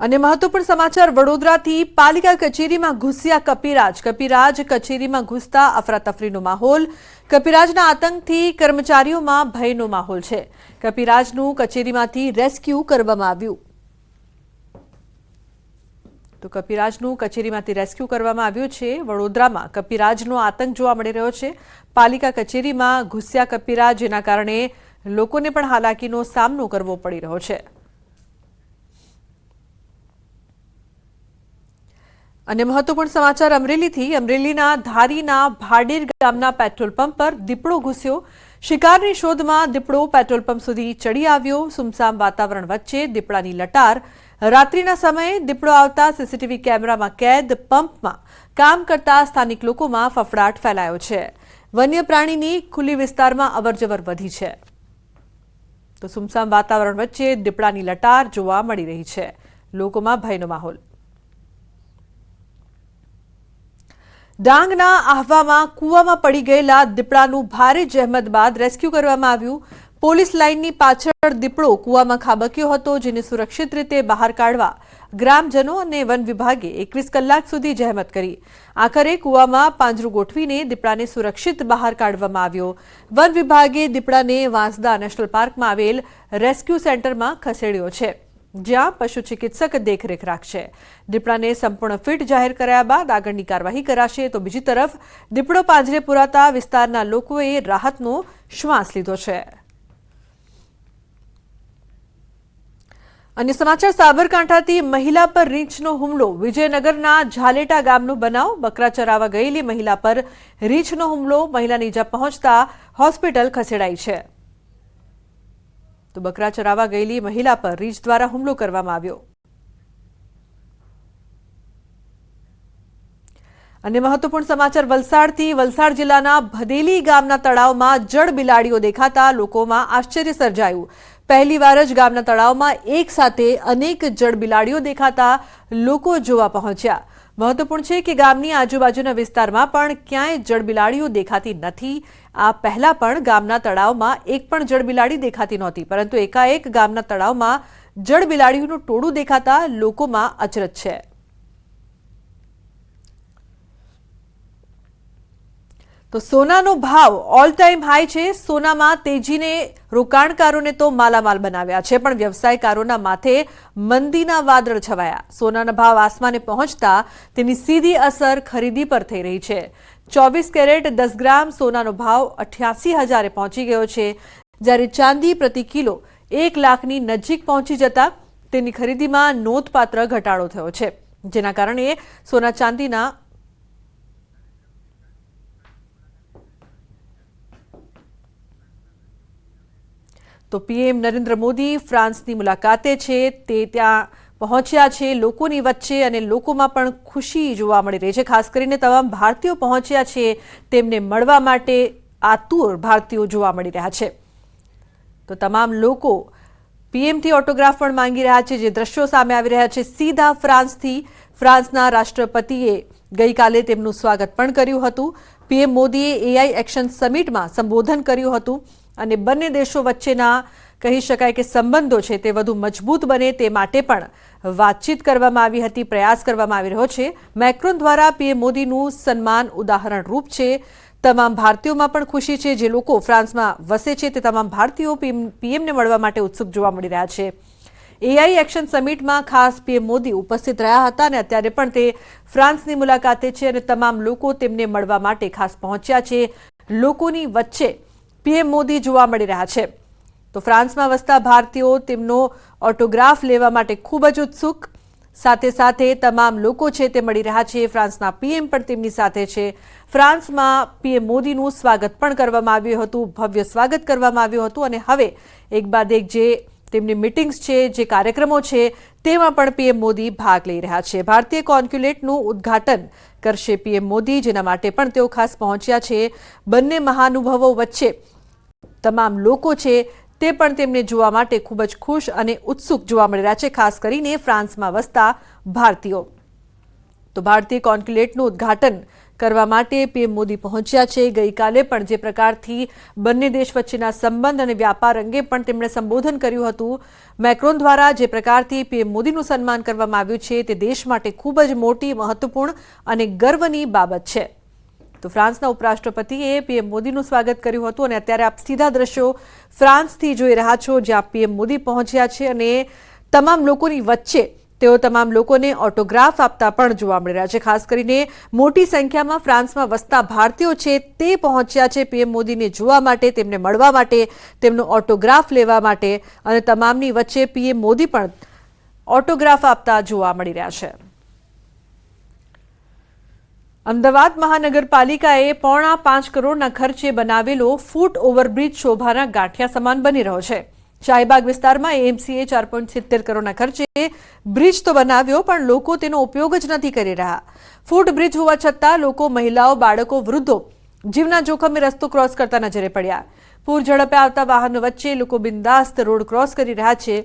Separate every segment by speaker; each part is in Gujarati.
Speaker 1: અને મહત્વપૂર્ણ સમાચાર વડોદરાથી પાલિકા કચેરીમાં ઘૂસ્યા કપિરાજ કચેરીમાં ઘૂસતા અફરાતફરીનો માહોલ કપિરાજના આતંકથી કર્મચારીઓમાં ભયનો માહોલ છે કપિરાજનું કચેરીમાંથી રેસ્ક્યુ કરવામાં આવ્યું છે વડોદરામાં કપિરાજનો આતંક જોવા મળી રહ્યો છે પાલિકા કચેરીમાં ઘૂસ્યા કપિરાજ જેના કારણે લોકોને પણ હાલાકીનો સામનો કરવો પડી રહ્યો છે અને મહત્વપૂર્ણ સમાચાર અમરેલીના ધારીના ભાડેર ગામના પેટ્રોલ પંપ પર દીપડો ઘૂસ્યો શિકારની શોધમાં દીપડો પેટ્રોલ પંપ સુધી ચડી આવ્યો સુમસામ વાતાવરણ વચ્ચે દીપડાની લટાર રાત્રિના સમયે દીપડો આવતા સીસીટીવી કેમેરામાં કેદ પંપમાં કામ કરતા સ્થાનિક લોકોમાં ફફડાટ ફેલાયો છે વન્ય પ્રાણીની ખુલ્લી વિસ્તારમાં અવરજવર વધી છે તો સુમસામ વાતાવરણ વચ્ચે દીપડાની લટાર જોવા મળી રહી છે લોકોમાં ભયનો માહોલ ડાંગના આહવામાં કૂવામાં પડી ગયેલા દીપડાનું ભારે જહેમત બાદ રેસ્ક્યુ કરવામાં આવ્યું પોલીસ લાઇનની પાછળ દીપડો કૂવામાં ખાબક્યો હતો જેને સુરક્ષિત રીતે બહાર કાઢવા ગ્રામજનો અને વન વિભાગે 21 કલાક સુધી જહેમત કરી આખરે કૂવામાં પાંજરું ગોઠવીને દીપડાને સુરક્ષિત બહાર કાઢવામાં આવ્યો વન વિભાગે દીપડાને વાંસદા નેશનલ પાર્કમાં આવેલ રેસ્ક્યુ સેન્ટરમાં ખસેડ્યો છે જ્યાં પશુ ચિકિત્સક દેખરેખ રાખશે દીપડાને સંપૂર્ણ ફિટ જાહેર કર્યા બાદ આગળની કાર્યવાહી કરાશે તો બીજી તરફ દીપડો પાંજરે પુરાતા વિસ્તારના લોકોએ રાહતનો શ્વાસ લીધો છે અન્ય સમાચાર સાબરકાંઠાથી મહિલા પર રીંછનો હુમલો વિજયનગરના ઝાલેટા ગામનો બનાવ બકરા ચરાવવા ગયેલી મહિલા પર રીંછનો હુમલો મહિલાને ઈજા પહોંચતા હોસ્પિટલ ખસેડાઈ છે તો બકરા ચરાવવા ગયેલી મહિલા પર રીંછ દ્વારા હુમલો કરવામાં આવ્યો અને મહત્વપૂર્ણ સમાચાર વલસાડ જિલ્લાના ભદેલી ગામના તળાવમાં જળ બિલાડીઓ દેખાતા લોકોમાં આશ્ચર્ય સર્જાયું પહેલીવાર જ ગામના તળાવમાં એક સાથે અનેક જળ બિલાડીઓ દેખાતા લોકો જોવા પહોંચ્યા મહત્વપૂર્ણ છે કે ગામની આજુબાજુના વિસ્તારમાં પણ ક્યાંય જળબિલાડીઓ દેખાતી નથી આ પહેલા પણ ગામના તળાવમાં એક પણ જળબિલાડી દેખાતી નહોતી પરંતુ એકાએક ગામના તળાવમાં જળબિલાડીઓનું ટોળું દેખાતા લોકોમાં અચરજ છે તો સોનાનો ભાવ ઓલ ટાઈમ હાઈ છે સોનામાં તેજીને રોકાણકારોને તો માલામાલ બનાવ્યા છે પણ વ્યવસાયકારોના માથે મંદીના વાદળ છવાયા સોનાના ભાવ આસમાને પહોંચતા તેની સીધી અસર ખરીદી પર થઈ રહી છે 24 કેરેટ 10 ગ્રામ સોનાનો ભાવ 88,000 પહોંચી ગયો છે જ્યારે ચાંદી પ્રતિ કિલો 1 લાખની નજીક પહોંચી જતા તેની ખરીદીમાં નોંધપાત્ર ઘટાડો થયો છે જેના કારણે સોના ચાંદીના તો પીએમ નરેન્દ્ર મોદી ફ્રાન્સની મુલાકાતે છે તે ત્યાં પહોંચ્યા છે લોકોની વચ્ચે અને લોકોમાં પણ ખુશી જોવા મળી રહી છે ખાસ કરીને તમામ ભારતીયો પહોંચ્યા છે તેમને મળવા માટે આતુર ભારતીયો જોવા મળી રહ્યા છે તો તમામ લોકો પીએમથી ઓટોગ્રાફ પણ માંગી રહ્યા છે જે દ્રશ્યો સામે આવી રહ્યા છે સીધા ફ્રાન્સના રાષ્ટ્રપતિએ ગઈકાલે તેમનું સ્વાગત પણ કર્યું હતું પીએમ મોદીએ એઆઈ એક્શન સમિટમાં સંબોધન કર્યું હતું અને બંને દેશો વચ્ચેના કહી શકાય કે સંબંધો છે તે વધુ મજબૂત બને તે માટે પણ વાતચીત કરવામાં આવી હતી પ્રયાસ કરવામાં આવી રહ્યો છે મેક્રોન દ્વારા પીએમ મોદીનું સન્માન ઉદાહરણ રૂપ છે તમામ ભારતીયોમાં પણ ખુશી છે જે લોકો ફ્રાન્સમાં વસે છે તે તમામ ભારતીયો પીએમને મળવા માટે ઉત્સુક જોવા મળી રહ્યા છે એઆઈ એક્શન સમિટમાં ખાસ પીએમ મોદી ઉપસ્થિત રહ્યા હતા અને અત્યારે પણ તે ફ્રાન્સની મુલાકાતે છે અને તમામ લોકો તેમને મળવા માટે ખાસ પહોંચ્યા છે લોકોની વચ્ચે પીએમ મોદી જોવા મળી રહ્યા છે તો ફ્રાન્સમાં વસતા ભારતીયો તેમનો ઓટોગ્રાફ લેવા માટે ખૂબ જ ઉત્સુક સાથે સાથે તમામ લોકો છે તે મળી રહ્યા છે ફ્રાન્સના પીએમ પણ તેમની સાથે છે ફ્રાન્સમાં પીએમ મોદીનું સ્વાગત પણ કરવામાં આવ્યું હતું ભવ્ય સ્વાગત કરવામાં આવ્યું હતું અને હવે એક બાદ એક જે તેમની મીટિંગ્સ છે જે કાર્યક્રમો છે તેમાં પણ પીએમ મોદી ભાગ લઈ રહ્યા છે ભારતીય કોન્સ્યુલેટનું ઉદ્ઘાટન કરશે પીએમ મોદી જેના માટે પણ તેઓ ખાસ પહોંચ્યા છે બંને મહાનુભાવો વચ્ચે તમામ લોકો છે તે પણ તેમને જોવા માટે ખૂબ જ ખુશ અને ઉત્સુક જોવા મળી રહ્યા છે ખાસ કરીને ફ્રાન્સમાં વસતા ભારતીયો તો ભારતીય કોન્ક્યુલેટનું ઉદ્ઘાટન કરવા માટે પીએમ મોદી પહોંચ્યા છે। ગઈકાલે પણ જે પ્રકારથી બંને દેશ વચ્ચેના સંબંધ અને વ્યાપાર અંગે પણ તેમણે સંબોધન કર્યું હતું। મેક્રોન દ્વારા જે પ્રકારથી પીએમ મોદીનું સન્માન કરવામાં આવ્યું છે તે દેશ માટે ખૂબ જ મોટી, મહત્વપૂર્ણ અને ગર્વની બાબત છે। તો ફ્રાન્સના ઉપરાષ્ટ્રપતિએ પીએમ મોદીનું સ્વાગત કર્યું હતું અને અત્યારે આપ સીધા દ્રશ્યો ફ્રાન્સથી જોઈ રહ્યા છો, જ્યાં પીએમ મોદી પહોંચ્યા છે અને તમામ લોકોની વચ્ચે તેઓ તમામ લોકોને ઓટોગ્રાફ આપતા પણ જોવા મળી રહ્યા છે। ખાસ કરીને મોટી સંખ્યામાં ફ્રાન્સમાં વસતા ભારતીયો છે તે પહોંચ્યા છે પીએમ મોદીને જોવા માટે, તેમને મળવા માટે, તેમનો ઓટોગ્રાફ લેવા માટે અને તમામની વચ્ચે પીએમ મોદી પણ ઓટોગ્રાફ આપતા જોવા મળી રહ્યા છે। અમદાવાદ મહાનગરપાલિકાએ 5.5 કરોડના ખર્ચે બનાવેલો ફૂટ ઓવરબ્રિજ શોભાના ગાંઠિયા સમાન બની રહ્યો છે। શાહીબાગ વિસ્તારમાં એએમસીએ 4.70 કરોડના ખર્ચે બ્રિજ તો બનાવ્યો, પણ લોકો તેનો ઉપયોગ જ નથી કરી રહ્યા। ફૂટ બ્રિજ હોવા છતાં લોકો, મહિલાઓ, બાળકો, વૃદ્ધો જીવના જોખમે રસ્તો ક્રોસ કરતા નજરે પડ્યા। પૂર ઝડપે આવતા વાહનો વચ્ચે લોકો બિંદાસ્ત રોડ ક્રોસ કરી રહ્યા છે,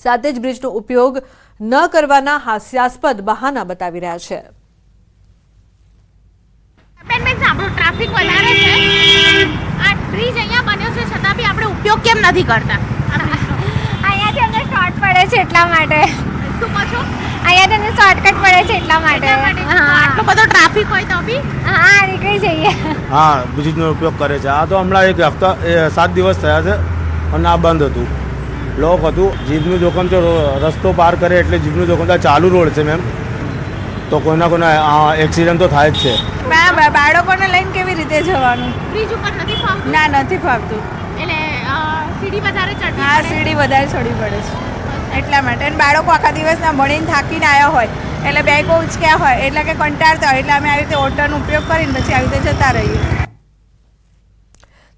Speaker 1: સાથે જ બ્રિજનો ઉપયોગ ન કરવાના હાસ્યાસ્પદ બહાના બતાવી રહ્યા છે।
Speaker 2: ટ્રાફિક વધારે છે, આ બ્રિજ અહીંયા બન્યો છે છતાં બી આપણે ઉપયોગ કેમ નથી કરતા?
Speaker 3: અહીંયાથી અમને શોર્ટ પડે છે એટલા માટે।
Speaker 2: શું કહો છો?
Speaker 3: અહીંયાથી અમને શોર્ટકટ પડે છે એટલા માટે।
Speaker 2: આટલો બધો ટ્રાફિક હોય તો બી
Speaker 3: હા, નીકળી જઈએ।
Speaker 4: હા, બ્રિજનો ઉપયોગ કરે છે। આ તો હમણાં 7 દિવસ થયા છે અને આ બંધ હતું, લોક હતું। જીવનું જોખમ છે, રસ્તો પાર કરે એટલે જીવનું જોખમ। ચાલુ રોડ છે મેમ, તો કોઈના એક્સિડન્ટ તો થાય જ છે।
Speaker 3: બાળકોને લઈને કેવી રીતે જવાનું?
Speaker 2: બ્રિજ ઉપર નથી ફાવતું?
Speaker 3: ના, નથી ફાવતું।
Speaker 2: એટલે સીડી વધારે ચડવી
Speaker 3: હા,
Speaker 2: પડે?
Speaker 3: સીડી વધારે ચડવી પડે છે એટલા માટે। અને બાળકો આખા દિવસના ભણીને થાકીને આવ્યા હોય એટલે બેગો ઉચક્યા હોય એટલે કે કંટાળતા હોય એટલે અમે આવી રીતે ઓટોનો ઉપયોગ કરીને પછી આવી રીતે જતા રહીએ।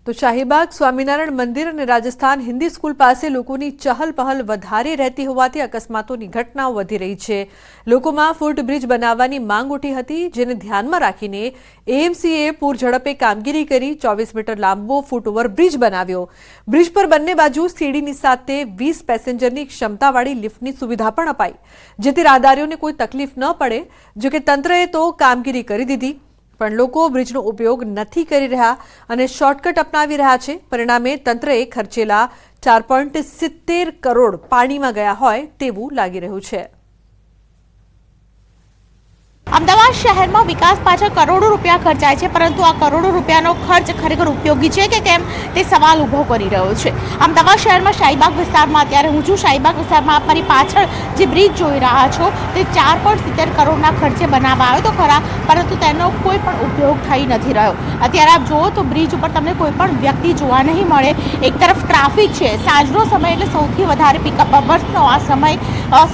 Speaker 1: તો શાહીબાગ સ્વામિનારાયણ મંદિર અને રાજસ્થાન હિન્દી સ્કૂલ પાસે લોકોની ચહલ પહલ વધારે રહેતી હોવાથી અકસ્માતોની ઘટનાઓ વધી રહી છે। લોકોમાં ફૂટ બ્રિજ બનાવવાની માંગ ઉઠી હતી, જેને ધ્યાનમાં રાખીને એએમસીએ પૂર ઝડપે કામગીરી કરી 24 મીટર લાંબો ફૂટ ઓવર બ્રિજ બનાવ્યો। બ્રિજ પર બંને બાજુ સીડીની સાથે 20 પેસેન્જરની ક્ષમતાવાળી લિફ્ટની સુવિધા પણ અપાઈ, જેથી રાહદારીઓને કોઈ તકલીફ ન પડે। જોકે તંત્રએ તો કામગીરી કરી દીધી, પણ લોકો બ્રિજનો ઉપયોગ નથી કરી રહ્યા અને શોર્ટકટ અપનાવી રહ્યા છે। પરિણામે તંત્રએ ખર્ચેલા 4.70 કરોડ પાણીમાં ગયા હોય તેવું લાગી રહ્યું છે।
Speaker 2: અમદાવાદ શહેરમાં વિકાસ પાછળ કરોડો રૂપિયા ખર્ચાય છે, પરંતુ આ કરોડો રૂપિયાનો ખર્ચ ખરેખર ઉપયોગી છે કે કેમ તે સવાલ ઊભો કરી રહ્યો છે। અમદાવાદ શહેરમાં શાહીબાગ વિસ્તારમાં અત્યારે હું છું। શાહીબાગ વિસ્તારમાં આપ મારી પાછળ જે બ્રિજ જોઈ રહ્યા છો તે 4.70 કરોડના ખર્ચે બનાવવા આવ્યો તો ખરા, પરંતુ તેનો કોઈ પણ ઉપયોગ થઈ નથી રહ્યો। અત્યારે આપ જુઓ તો બ્રિજ ઉપર તમને કોઈ પણ વ્યક્તિ જોવા નહીં મળે। એક તરફ ટ્રાફિક છે, સાંજનો સમય એટલે સૌથી વધારે પિકઅપ અવર્સનો આ સમય,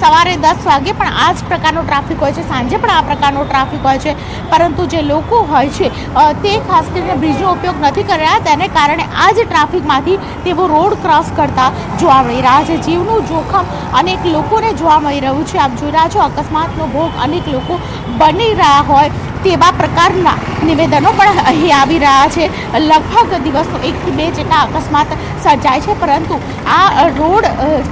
Speaker 2: સવારે 10 વાગે પણ આ જ પ્રકારનો ટ્રાફિક હોય છે, સાંજે પણ આ પ્રકારનો ટ્રાફિક હોય છે, પરંતુ જે લોકો હોય છે તે ખાસ કરીને બ્રિજનો ઉપયોગ નથી કરી રહ્યા, તેને કારણે આ જ ટ્રાફિકમાંથી તેઓ રોડ ક્રોસ કરતા જોવા મળી રહ્યા છે। જીવનું જોખમ અનેક લોકોને જોવા મળી રહ્યું છે। આપ જોઈ રહ્યા છો અકસ્માતનો ભોગ અનેક લોકો બની રહ્યા હોય તેવા પ્રકારના નિવેદનો પણ અહીં આવી રહ્યા છે। લગભગ દિવસનો 1 થી 2 જેટલા અકસ્માત સર્જાય છે, પરંતુ આ રોડ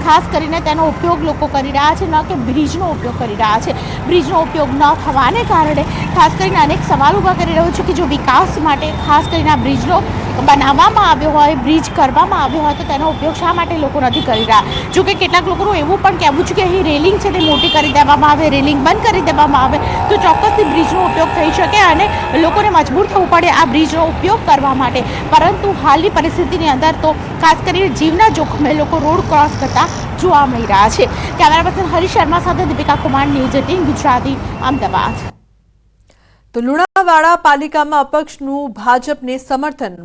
Speaker 2: ખાસ કરીને તેનો ઉપયોગ લોકો કરી રહ્યા છે, ન કે બ્રિજનો ઉપયોગ કરી રહ્યા છે। બ્રિજનો ઉપયોગ ન થવાને કારણે ખાસ કરીને અનેક સવાલ ઊભા કરી રહ્યો છે કે જો વિકાસ માટે ખાસ કરીને આ બ્રિજનો બનાવવામાં આવ્યો હોય, બ્રિજ કરવામાં આવ્યો હોય તો તેનો ઉપયોગ શા માટે લોકો નથી કરી રહ્યા? જોકે કેટલાક લોકોનું એવું પણ કહેવું છે કે અહીં રેલિંગ છે તે મોટી કરી દેવામાં આવે, રેલિંગ બંધ કરી દેવામાં આવે તો ચોક્કસથી બ્રિજનો ઉપયોગ થઈ શકે અને લોકોને મજબૂર થવું પડે આ બ્રિજનો ઉપયોગ કરવા માટે। પરંતુ હાલની પરિસ્થિતિની અંદર તો ખાસ કરીને જીવના જોખમે લોકો રોડ ક્રોસ કરતા જોવા મળી રહ્યા છે। કેમેરા પર્સન હરીશ શર્મા સાથે દીપિકા કુમાર, ન્યૂઝ 18 ગુજરાતી, અમદાવાદ।
Speaker 1: તો લુણાવાડા પાલિકામાં અપક્ષનું ભાજપને સમર્થન।